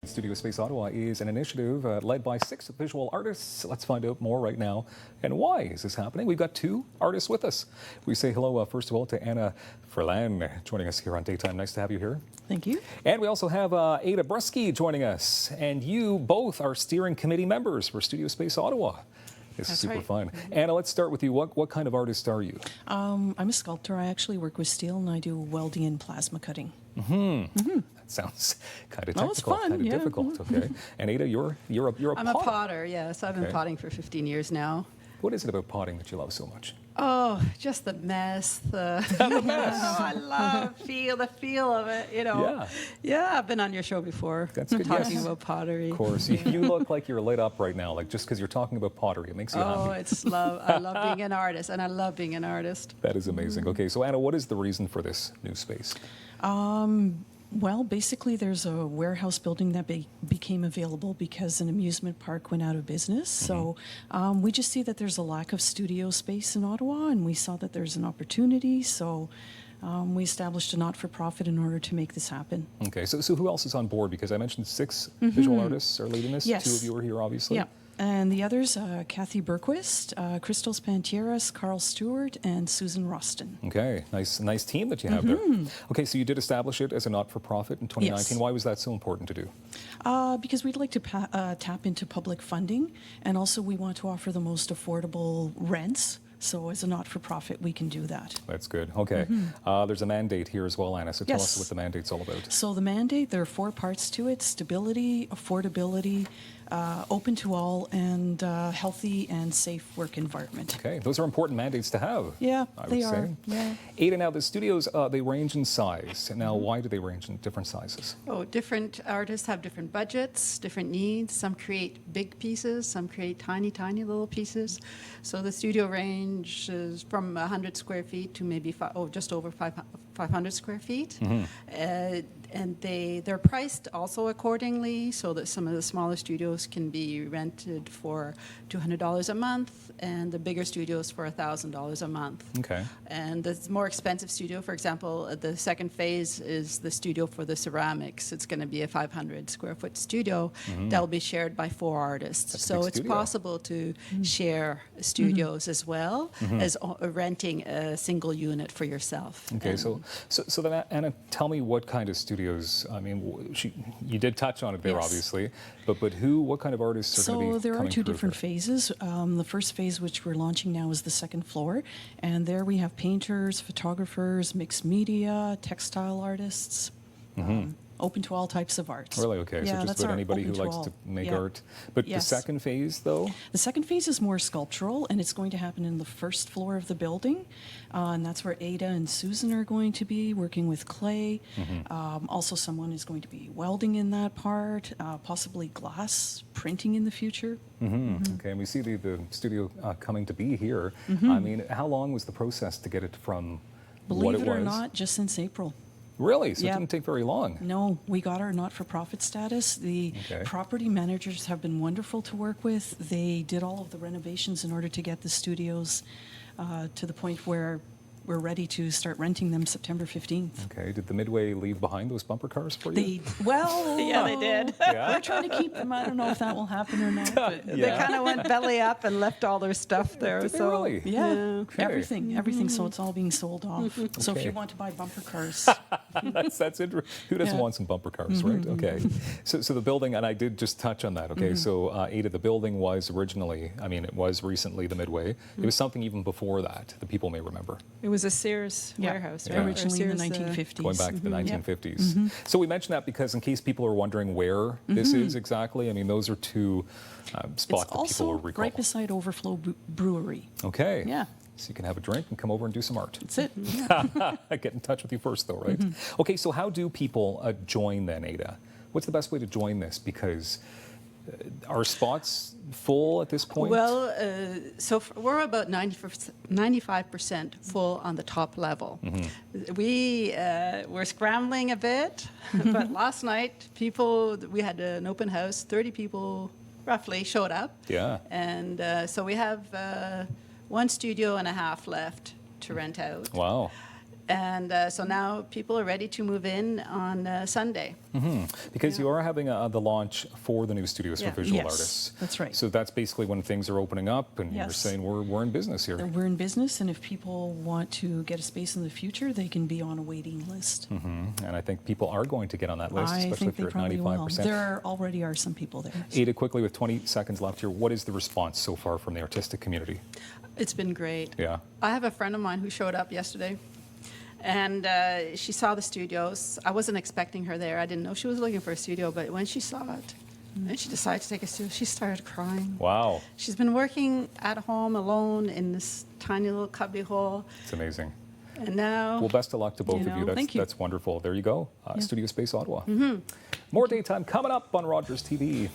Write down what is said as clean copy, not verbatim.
Studio Space Ottawa is an initiative led by 6 visual artists. Let's find out more right now. And why is this happening? We've got 2 artists with us. We say hello, first of all, to Frlan joining us here on Daytime. Nice to have you here. Thank you. And we also have Ada Brzeski joining us. And you both are steering committee members for Studio Space Ottawa. This is super fun. Anna, let's start with you. What kind of artist are you? I'm a sculptor. I actually work with steel and I do welding and plasma cutting. That sounds kind of technical, it's fun, kind of difficult. Okay. And Ada, you're a I'm a potter, yes. I've been potting for 15 years now. What is it about potting that you love so much? Oh, just the mess. The mess. I love the feel of it, you know. Yeah. Yeah, I've been on your show before. That's good. Talking about pottery. Of course. You look like you're lit up right now, like just because you're talking about pottery. It makes you happy. Oh, it's love. I love being an artist, and I love being an artist. That is amazing. Okay, so Anna, what is the reason for this new space? Well, basically, there's a warehouse building that became available because an amusement park went out of business. So we just see that there's a lack of studio space in Ottawa, and we saw that there's an opportunity. So we established a not-for-profit in order to make this happen. Okay, so who else is on board? Because I mentioned 6 visual artists are leading this. Yes. 2 of you are here, obviously. Yeah. And the others, Kathy Berquist, Crystal Pantieras, Carl Stewart, and Susan Roston. Okay, nice team that you have there. Okay, so you did establish it as a not-for-profit in 2019. Yes. Why was that so important to do? Because we'd like to tap into public funding, and also we want to offer the most affordable rents. So as a not-for-profit, we can do that. That's good. Okay. There's a mandate here as well, Anna, so tell us what the mandate's all about. So the mandate, there are 4 parts to it: stability, affordability, open to all, and healthy and safe work environment. Okay, those are important mandates to have. Yeah, I they would are. say. Yeah. Ada, now the studios, they range in size. Now, why do they range in different sizes? Oh, different artists have different budgets, different needs. Some create big pieces, some create tiny, tiny little pieces. So the studio range is from 100 square feet to maybe just over 500 square feet. And they're priced also accordingly, so that some of the smaller studios can be rented for $200 a month, and the bigger studios for $1,000 a month. Okay. And the more expensive studio, for example, the second phase is the studio for the ceramics. It's going to be a 500 square foot studio that will be shared by 4 artists. That's so it's possible to share studios as well as renting a single unit for yourself. Okay, And so then Anna, tell me what kind of studios. I mean, you did touch on it there, obviously, but what kind of artists are going to be So there are coming 2 through different here? phases. The first phase, which we're launching now, is the second floor, and there we have painters, photographers, mixed media, textile artists. Open to all types of art. Really? Okay, Yeah, so just that's about our anybody who open to likes all. to make Yeah. art. But Yes. the second phase, though? The second phase is more sculptural, and it's going to happen in the first floor of the building. And that's where Ada and Susan are going to be working with clay. Also, someone is going to be welding in that part, possibly glass printing in the future. Okay, and we see the studio coming to be here. I mean, how long was the process to get it from what Believe it it or was? not, just since April. Really? So it Yeah. didn't take very long? No, we got our not-for-profit status. The property managers have been wonderful to work with. They did all of the renovations in order to get the studios to the point where we're ready to start renting them September 15th. Okay, did the Midway leave behind those bumper cars for you? yeah, they did. We're trying to keep them. I don't know if that will happen or not. But They kind of went belly up and left all their stuff there. Did they so really? yeah, Okay. everything. So it's all being sold off. So if Okay. you want to buy bumper cars, That's interesting. Who doesn't want some bumper cars, right? Okay. So the building, and I did just touch on that. Okay, so Ada, the building was originally, I mean, it was recently the Midway. It was something even before that people may remember. It was a Sears warehouse, right? originally in the Sears, 1950s. Going back to the 1950s. So we mentioned that because in case people are wondering where this is exactly, I mean, those are 2 spots It's that people also will recall. right beside Overflow Brewery. Okay. Yeah. So you can have a drink and come over and do some art. That's it. Get in touch with you first, though, right? Okay, so how do people join then, Ada? What's the best way to join this? Because are spots full at this point? Well, we're about 95% full on the top level. We're scrambling a bit, but last night we had an open house. 30 people roughly showed up. Yeah. And so we have 1.5 studios left to rent out. Wow. And so now people are ready to move in on Sunday. Because you are having the launch for the new studios for Yeah. visual Yes, artists. that's right. So that's basically when things are opening up, and you're Yes. saying we're in business here. We're in business, and if people want to get a space in the future, they can be on a waiting list. And I think people are going to get on that list, I especially think if they you're at probably will. 95%. There already are some people there. Ada, quickly with 20 seconds left here, what is the response so far from the artistic community? It's been great. Yeah. I have a friend of mine who showed up yesterday, and she saw the studios. I wasn't expecting her there. I didn't know she was looking for a studio, but when she saw it, and she decided to take a studio, she started crying. Wow, She's been working at home alone in this tiny little cubby hole, it's amazing. and now Well, best of luck to both You of you. know, That's, thank you. that's wonderful. There you go. Yeah. Studio Space Ottawa. More daytime coming up on Rogers TV.